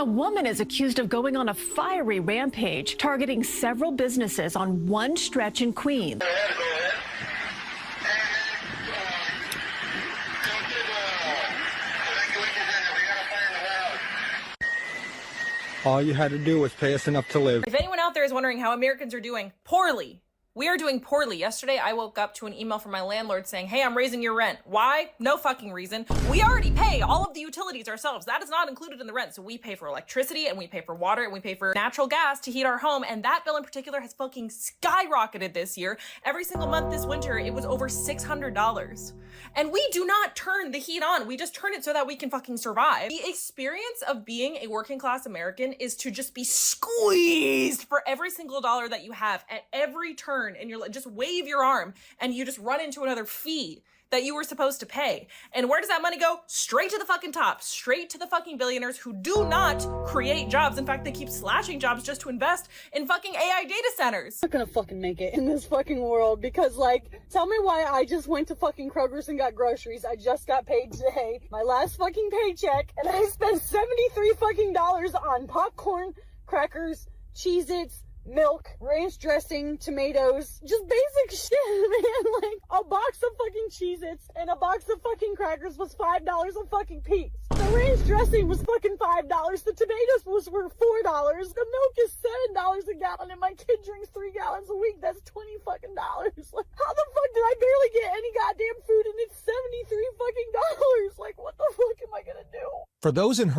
A woman is accused of going on a fiery rampage, targeting several businesses on one stretch in Queens. All you had to do was pay us enough to live. If anyone out there is wondering how Americans are doing poorly, we are doing poorly. Yesterday, I woke up to an email from my landlord saying, hey, I'm raising your rent. Why? No fucking reason. We already pay all of the utilities ourselves. That is not included in the rent. So we pay for electricity and we pay for water and we pay for natural gas to heat our home. And that bill in particular has fucking skyrocketed this year. Every single month this winter, it was over $600. And we do not turn the heat on. We just turn it so that we can fucking survive. The experience of being a working class American is to just be squeezed for every single dollar that you have at every turn. And you're like, just wave your arm and you just run into another fee that you were supposed to pay. And where does that money go? Straight to the fucking top, straight to the fucking billionaires who do not create jobs. In fact, they keep slashing jobs just to invest in fucking AI data centers. I'm not gonna fucking make it in this fucking world because, like, tell me why I just went to fucking Kroger's and got groceries. I just got paid today, my last fucking paycheck, and I spent $73 fucking on popcorn, crackers, Cheez-Its, milk, ranch dressing, tomatoes, just basic shit, man. Like, a box of fucking Cheez-Its and a box of fucking crackers was $5 a fucking piece. The ranch dressing was fucking $5. The tomatoes were $4. The milk is $7 a gallon, and my kid drinks 3 gallons a week. That's $20 fucking dollars. Like, how the fuck did I barely get any goddamn food, and it's $73 fucking dollars? Like, what the fuck am I gonna do? For those in her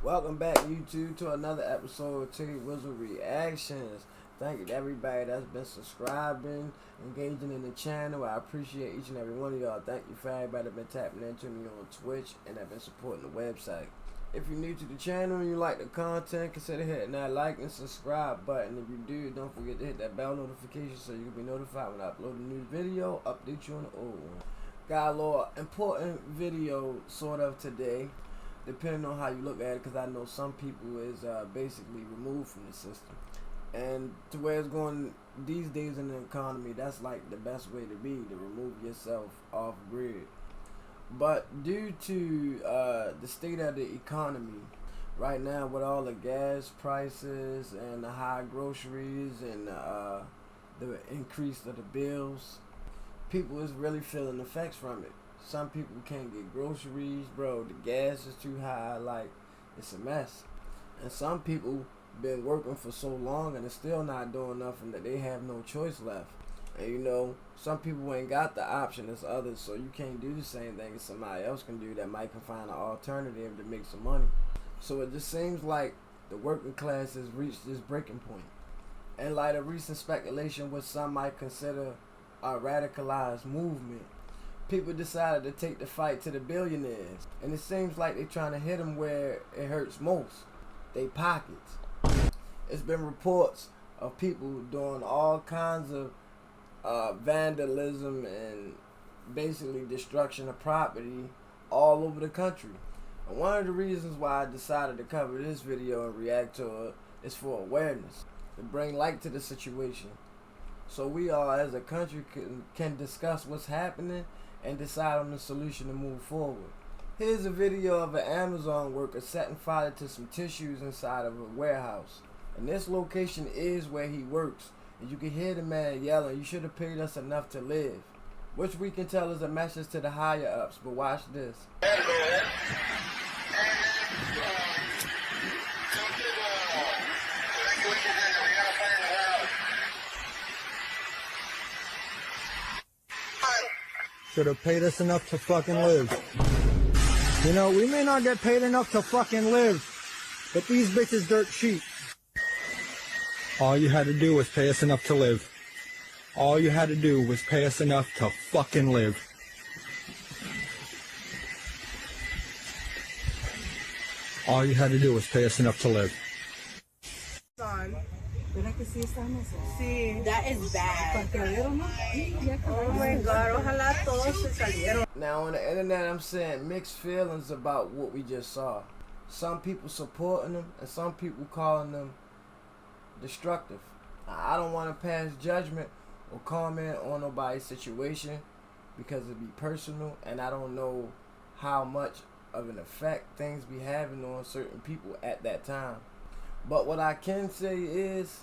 Welcome back, YouTube, to another episode of Ticket Whistle Reactions. Thank you to everybody that's been subscribing, engaging in the channel. I appreciate each and every one of y'all. Thank you for everybody that's been tapping into me on Twitch and have been supporting the website. If you're new to the channel and you like the content, consider hitting that like and subscribe button. If you do, don't forget to hit that bell notification so you can be notified when I upload a new video, update you on the old one. Got a little important video sort of today, depending on how you look at it, because I know some people is basically removed from the system. And to where it's going these days in the economy, that's like the best way to be, to remove yourself off grid. But due to the state of the economy right now, with all the gas prices and the high groceries and the increase of the bills, people is really feeling effects from it. Some people can't get groceries, bro. The gas is too high. Like, it's a mess. And some people been working for so long and they're still not doing nothing that they have no choice left. And you know, some people ain't got the option as others, so you can't do the same thing as somebody else can do that might can find an alternative to make some money. So it just seems like the working class has reached this breaking point. And like a recent speculation, what some might consider a radicalized movement, people decided to take the fight to the billionaires. And it seems like they're trying to hit them where it hurts most, they pockets. It's been reports of people doing all kinds of vandalism and basically destruction of property all over the country. And one of the reasons why I decided to cover this video and react to it is for awareness, to bring light to the situation, so we all as a country can discuss what's happening and decide on the solution to move forward. Here's a video of an Amazon worker setting fire to some tissues inside of a warehouse. And this location is where he works. And you can hear the man yelling, "You should have paid us enough to live," which we can tell is a message to the higher ups. But watch this. should have paid us enough to fucking live. You know, we may not get paid enough to fucking live, but these bitches dirt cheap. All you had to do was pay us enough to live. All you had to do was pay us enough to fucking live. All you had to do was pay us enough to live. That I can sí estamos. Sí. That is bad. Oh my God, ojalá todos se salieron. Now on the internet, I'm saying mixed feelings about what we just saw. Some people supporting them, and some people calling them destructive. I don't want to pass judgment or comment on nobody's situation because it'd be personal, and I don't know how much of an effect things be having on certain people at that time. But what I can say is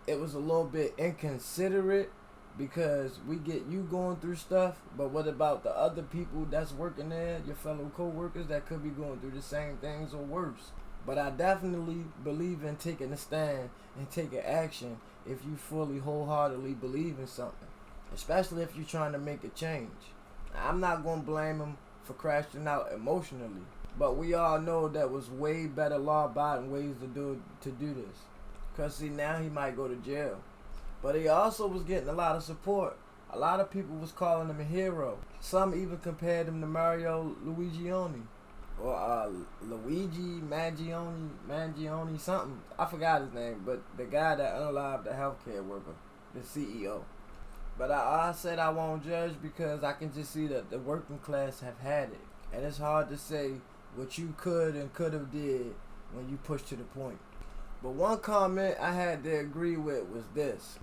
it was a little bit inconsiderate because we get you going through stuff, but what about the other people that's working there, your fellow co-workers that could be going through the same things or worse? But I definitely believe in taking a stand and taking action if you fully wholeheartedly believe in something, especially if you're trying to make a change. I'm not going to blame him for crashing out emotionally, but we all know that was way better law-abiding ways to do this. Because see, now he might go to jail. But he also was getting a lot of support. A lot of people was calling him a hero. Some even compared him to Mario Luigione. Or Luigi Mangione something. I forgot his name, but the guy that unalived the healthcare worker, the CEO. But I said I won't judge because I can just see that the working class have had it. And it's hard to say what you could and could have did when you push to the point. But one comment I had to agree with was this.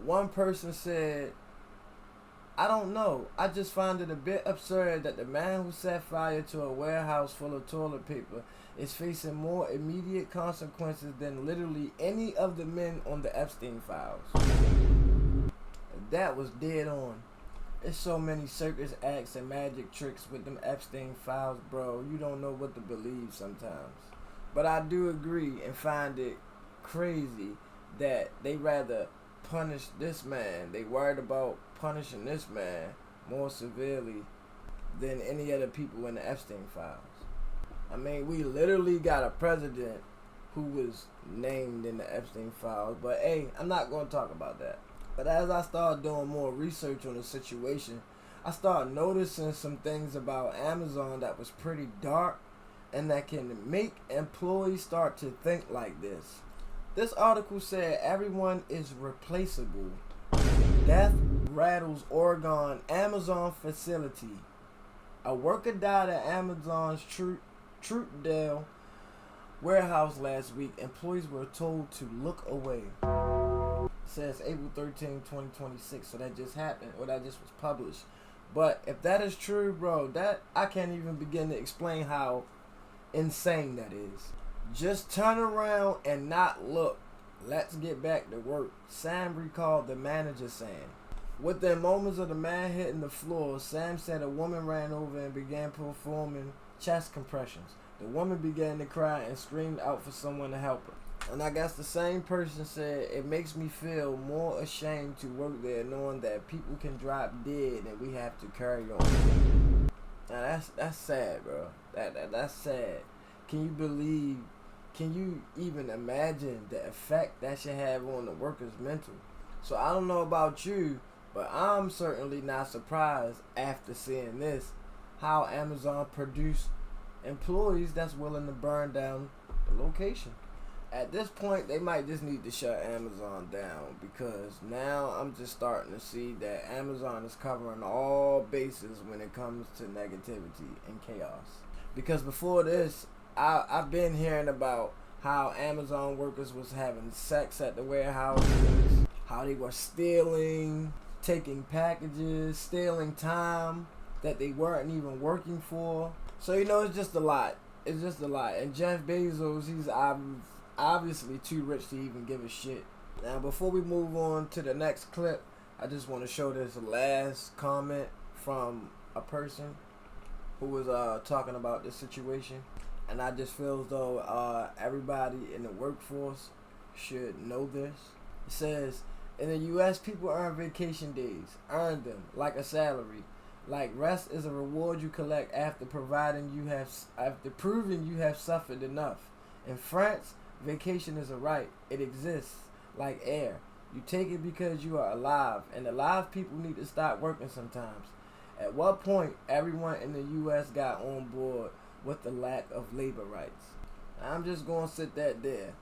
One person said, I don't know. I just find it a bit absurd that the man who set fire to a warehouse full of toilet paper is facing more immediate consequences than literally any of the men on the Epstein files. That was dead on. There's so many circus acts and magic tricks with them Epstein files, bro. You don't know what to believe sometimes. But I do agree and find it crazy that they rather punish this man. They worried about punishing this man more severely than any other people in the Epstein files. I mean, we literally got a president who was named in the Epstein files. But hey, I'm not going to talk about that. But as I started doing more research on the situation, I started noticing some things about Amazon that was pretty dark and that can make employees start to think like this. This article said everyone is replaceable. Death rattles Oregon Amazon facility. A worker died at Amazon's Troutdale warehouse last week. Employees were told to look away. It says April 13, 2026, so that just happened, or that just was published. But if that is true, bro, that I can't even begin to explain how insane that is. Just turn around and not look. Let's get back to work. Sam recalled the manager saying. Within moments of the man hitting the floor, Sam said a woman ran over and began performing chest compressions. The woman began to cry and screamed out for someone to help her. And I guess the same person said, it makes me feel more ashamed to work there knowing that people can drop dead and we have to carry on. Now that's sad, bro. That's sad. Can you even imagine the effect that should have on the worker's mental? So I don't know about you, but I'm certainly not surprised after seeing this how Amazon produced employees that's willing to burn down the location. At this point, they might just need to shut Amazon down because now I'm just starting to see that Amazon is covering all bases when it comes to negativity and chaos. Because before this, I've been hearing about how Amazon workers was having sex at the warehouses, how they were stealing, taking packages, stealing time that they weren't even working for. So, it's just a lot. It's just a lot. And Jeff Bezos, he's obviously too rich to even give a shit. Now, before we move on to the next clip, I just want to show this last comment from a person who was talking about this situation. And I just feel as though everybody in the workforce should know this. It says, in the U.S., people earn vacation days. Earn them like a salary. Like rest is a reward you collect after proving you have suffered enough. In France, vacation is a right. It exists like air. You take it because you are alive. And alive people need to stop working sometimes. At what point everyone in the U.S. got on board with the lack of labor rights? I'm just going to sit that there.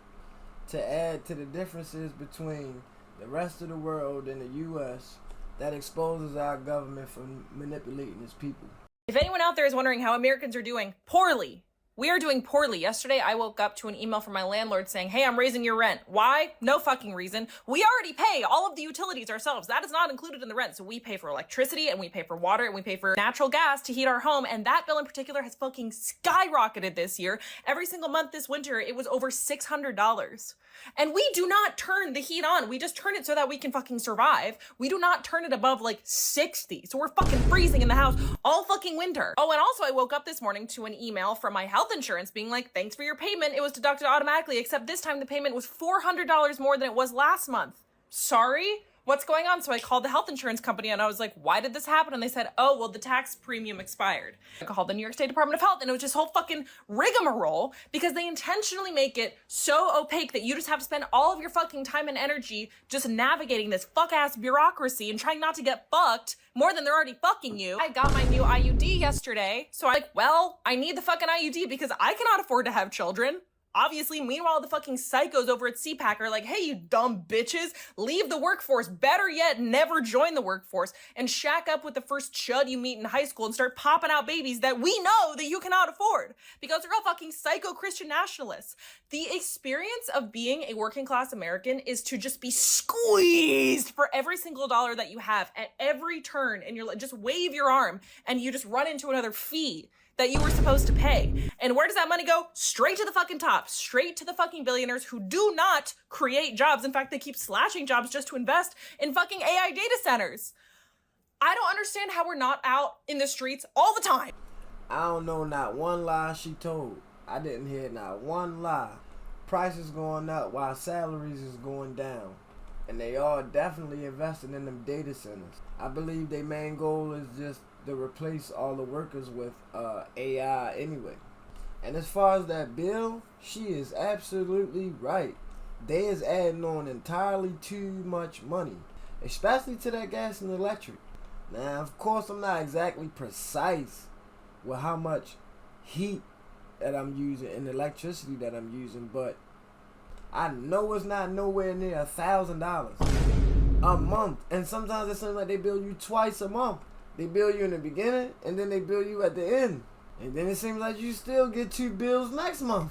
to add to the differences between the rest of the world and the U.S. that exposes our government for manipulating its people. If anyone out there is wondering how Americans are doing, poorly. We are doing poorly. Yesterday, I woke up to an email from my landlord saying, hey, I'm raising your rent. Why? No fucking reason. We already pay all of the utilities ourselves. That is not included in the rent. So we pay for electricity and we pay for water and we pay for natural gas to heat our home. And that bill in particular has fucking skyrocketed this year. Every single month this winter, it was over $600. And we do not turn the heat on. We just turn it so that we can fucking survive. We do not turn it above like 60. So we're fucking freezing in the house all fucking winter. Oh, and also I woke up this morning to an email from my health insurance being like, thanks for your payment. It was deducted automatically, except this time the payment was $400 more than it was last month. Sorry? What's going on? So I called the health insurance company and I was like, why did this happen? And they said, oh, well, the tax premium expired. I called the New York State Department of Health and it was just whole fucking rigmarole because they intentionally make it so opaque that you just have to spend all of your fucking time and energy just navigating this fuck-ass bureaucracy and trying not to get fucked more than they're already fucking you. I got my new IUD yesterday. So I'm like, well, I need the fucking IUD because I cannot afford to have children. Obviously, meanwhile, the fucking psychos over at CPAC are like, hey, you dumb bitches, leave the workforce. Better yet, never join the workforce and shack up with the first chud you meet in high school and start popping out babies that we know that you cannot afford because they're all fucking psycho Christian nationalists. The experience of being a working class American is to just be squeezed for every single dollar that you have at every turn, and you're like, just wave your arm and you just run into another fee that you were supposed to pay. And where does that money go? Straight to the fucking top, straight to the fucking billionaires who do not create jobs. In fact, they keep slashing jobs just to invest in fucking AI data centers. I don't understand how we're not out in the streets all the time. I don't know not one lie she told. I didn't hear not one lie. Prices going up while salaries is going down. And they are definitely investing in them data centers. I believe their main goal is just to replace all the workers with AI anyway. And as far as that bill, she is absolutely right. They is adding on entirely too much money, especially to that gas and electric. Now, of course, I'm not exactly precise with how much heat that I'm using and electricity that I'm using, but I know it's not nowhere near $1,000 a month. And sometimes it seems like they bill you twice a month. They bill you in the beginning, and then they bill you at the end. And then it seems like you still get 2 bills next month.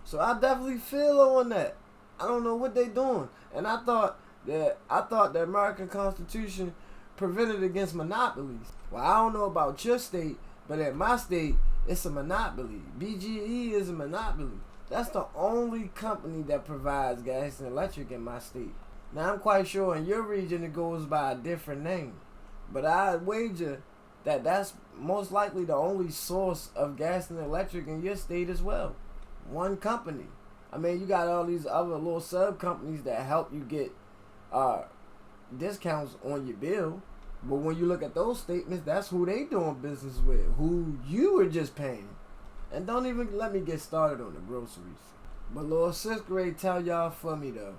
So I definitely feel on that. I don't know what they doing. And I thought the American Constitution prevented against monopolies. Well, I don't know about your state, but at my state, it's a monopoly. BGE is a monopoly. That's the only company that provides gas and electric in my state. Now, I'm quite sure in your region it goes by a different name. But I'd wager that that's most likely the only source of gas and electric in your state as well. One company. I mean, you got all these other little sub companies that help you get discounts on your bill. But when you look at those statements, that's who they doing business with, who you were just paying. And don't even let me get started on the groceries. But Lord Sixth Grade tell y'all for me though.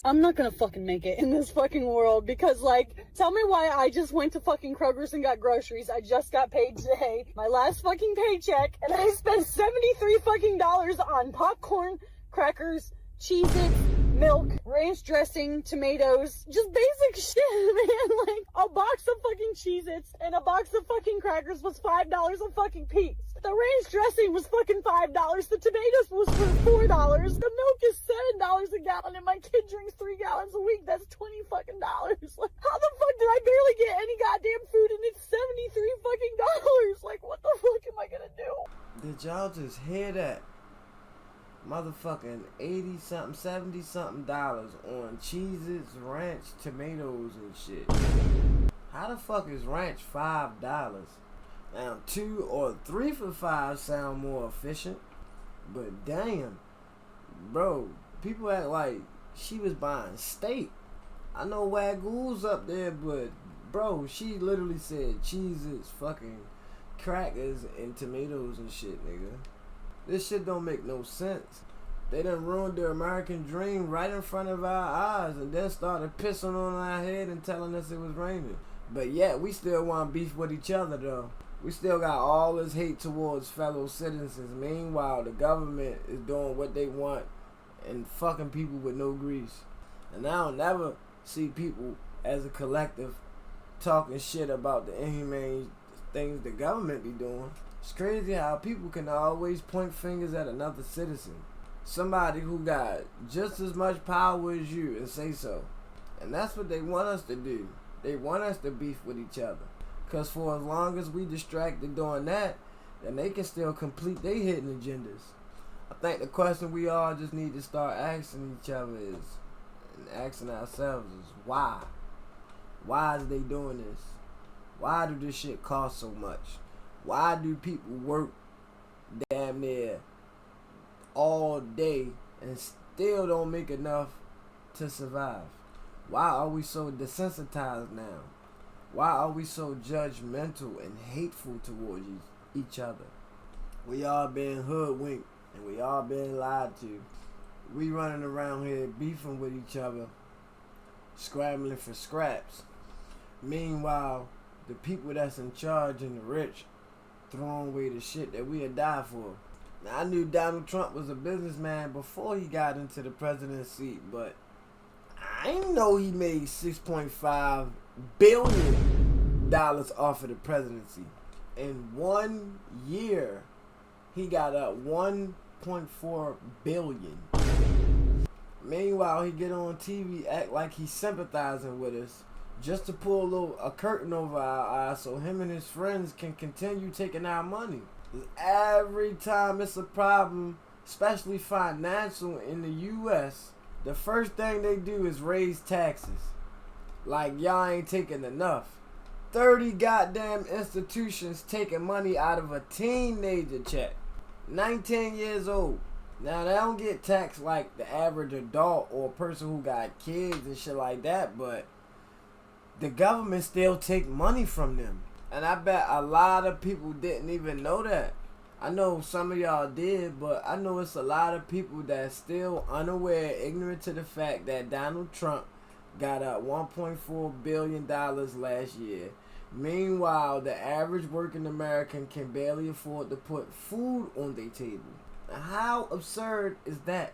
I'm not gonna fucking make it in this fucking world because, like, tell me why I just went to fucking Kroger's and got groceries. I just got paid today, my last fucking paycheck, and I spent $73 fucking on popcorn, crackers, Cheez-Its, milk, ranch dressing, tomatoes, just basic shit, man. Like, a box of fucking Cheez-Its and a box of fucking crackers was $5 a fucking piece. The ranch dressing was fucking $5. The tomatoes was for $4. The milk is $7 a gallon, and my kid drinks 3 gallons a week. That's $20 fucking dollars. Like, how the fuck did I barely get any goddamn food, and it's $73 fucking dollars? Like, what the fuck am I gonna do? Did y'all just hear that? Motherfucking 80 something, 70 something dollars on Cheez-Its, ranch, tomatoes, and shit. How the fuck is ranch $5? Now 2 or 3 for $5 sound more efficient, but damn, bro, people act like she was buying steak. I know Wagoo's up there, but bro, she literally said Cheez-Its, fucking crackers, and tomatoes and shit, nigga. This shit don't make no sense. They done ruined the American dream right in front of our eyes and then started pissing on our head and telling us it was raining. But yet, we still want beef with each other though. We still got all this hate towards fellow citizens. Meanwhile, the government is doing what they want and fucking people with no grease. And I don't never see people as a collective talking shit about the inhumane things the government be doing. It's crazy how people can always point fingers at another citizen. Somebody who got just as much power as you and say so. And that's what they want us to do. They want us to beef with each other. Because for as long as we distracted doing that, then they can still complete their hidden agendas. I think the question we all just need to start asking each other is, and asking ourselves is, why? Why is they doing this? Why do this shit cost so much? Why do people work damn near all day and still don't make enough to survive? Why are we so desensitized now? Why are we so judgmental and hateful towards each other? We all been hoodwinked and we all been lied to. We running around here beefing with each other, scrambling for scraps. Meanwhile, the people that's in charge and the rich throwing away the shit that we had died for. Now, I knew Donald Trump was a businessman before he got into the presidency, but I didn't know he made $6.5 billion off of the presidency. In 1 year, he got up $1.4 billion. Meanwhile, he get on TV, act like he's sympathizing with us, just to pull a curtain over our eyes so him and his friends can continue taking our money. Every time it's a problem, especially financial in the U.S., the first thing they do is raise taxes. Like y'all ain't taking enough. 30 goddamn institutions taking money out of a teenager check. 19 years old. Now they don't get taxed like the average adult or a person who got kids and shit like that, but the government still take money from them. And I bet a lot of people didn't even know that. I know some of y'all did, but I know it's a lot of people that's still unaware, ignorant to the fact that Donald Trump got up $1.4 billion last year. Meanwhile, the average working American can barely afford to put food on their table. Now, how absurd is that?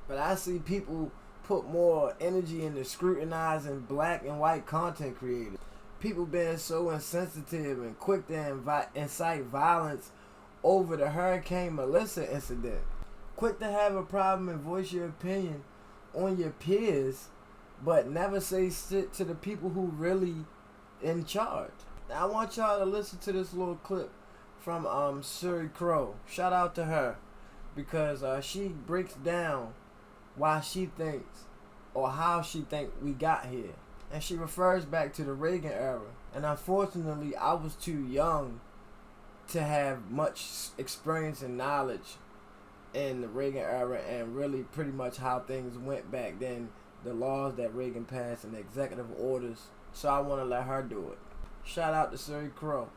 But I see people put more energy into scrutinizing black and white content creators. People being so insensitive and quick to incite violence over the Hurricane Melissa incident. Quick to have a problem and voice your opinion on your peers, but never say shit to the people who really in charge. Now I want y'all to listen to this little clip from Suri Crow. Shout out to her, because she breaks down why she thinks or how she think we got here. And she refers back to the Reagan era. And unfortunately, I was too young to have much experience and knowledge in the Reagan era and really pretty much how things went back then, the laws that Reagan passed and the executive orders. So I want to let her do it. Shout out to Suri Crow.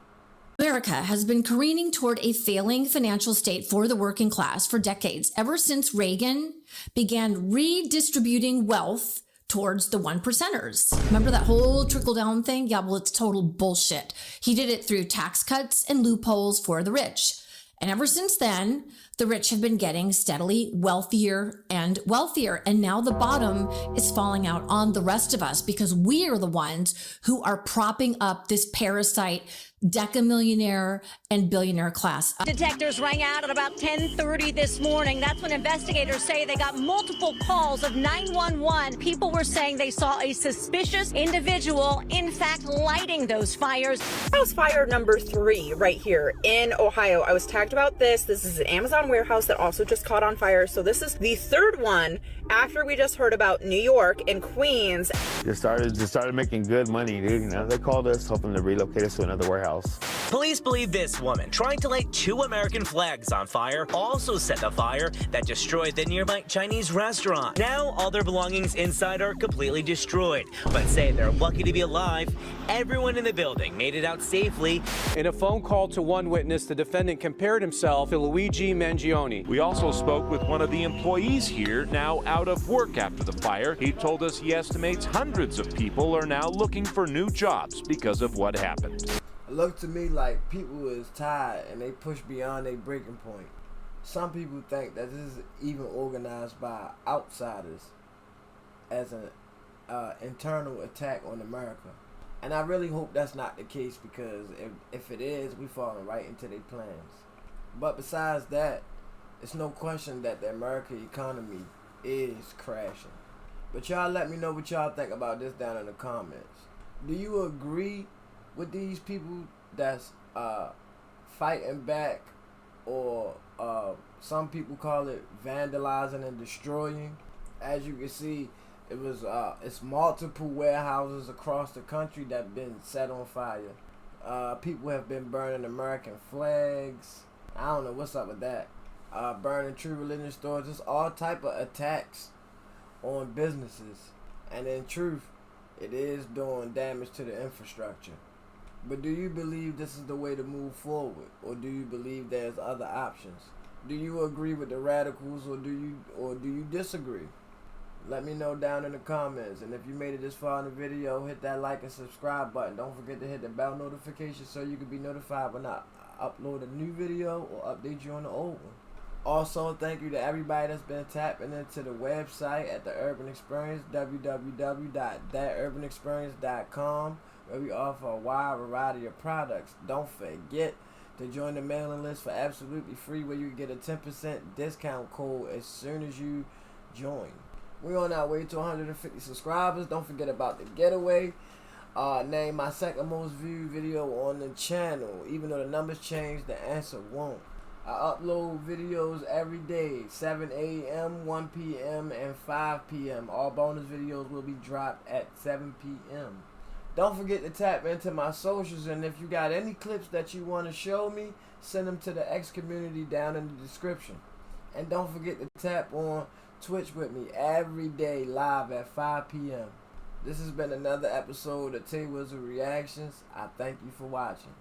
America has been careening toward a failing financial state for the working class for decades, ever since Reagan began redistributing wealth towards the one percenters. Remember that whole trickle-down thing? Yeah, well, it's total bullshit. He did it through tax cuts and loopholes for the rich. And ever since then, the rich have been getting steadily wealthier and wealthier. And now the bottom is falling out on the rest of us because we are the ones who are propping up this parasite decamillionaire and billionaire class. Detectives rang out at about 10:30 this morning. That's when investigators say they got multiple calls of 911. People were saying they saw a suspicious individual, in fact, lighting those fires. House fire number 3 right here in Ohio. I was tagged about this. This is an Amazon warehouse that also just caught on fire. So this is the third one after we just heard about New York and Queens. Just started making good money, dude. You know, they called us hoping to relocate us to another warehouse. Police believe this woman, trying to light 2 American flags on fire, also set the fire that destroyed the nearby Chinese restaurant. Now, all their belongings inside are completely destroyed, but say they're lucky to be alive. Everyone in the building made it out safely. In a phone call to one witness, the defendant compared himself to Luigi Mangione. We also spoke with one of the employees here, now out of work after the fire. He told us he estimates hundreds of people are now looking for new jobs because of what happened. It looked to me like people is tired and they push beyond their breaking point. Some people think that this is even organized by outsiders as an internal attack on America. And I really hope that's not the case, because if it is, we falling right into their plans. But besides that, it's no question that the American economy is crashing. But y'all let me know what y'all think about this down in the comments. Do you agree with these people that's fighting back, or some people call it vandalizing and destroying? As you can see, it's multiple warehouses across the country that have been set on fire. People have been burning American flags. I don't know what's up with that. Burning true religion stores. Just all type of attacks on businesses. And in truth, it is doing damage to the infrastructure. But do you believe this is the way to move forward, or do you believe there's other options? Do you agree with the radicals, or do you disagree? Let me know down in the comments. And if you made it this far in the video, hit that like and subscribe button. Don't forget to hit the bell notification so you can be notified when I upload a new video or update you on the old one. Also, thank you to everybody that's been tapping into the website at The Urban Experience, www.thaturbanexperience.com, where we offer a wide variety of products. Don't forget to join the mailing list for absolutely free, where you get a 10% discount code as soon as you join. We're on our way to 150 subscribers. Don't forget about the giveaway. Name my second most viewed video on the channel. Even though the numbers change, the answer won't. I upload videos every day, 7 a.m., 1 p.m., and 5 p.m. All bonus videos will be dropped at 7 p.m. Don't forget to tap into my socials, and if you got any clips that you want to show me, send them to the X community down in the description. And don't forget to tap on Twitch with me every day live at 5 p.m. This has been another episode of Tay Wizard Reactions. I thank you for watching.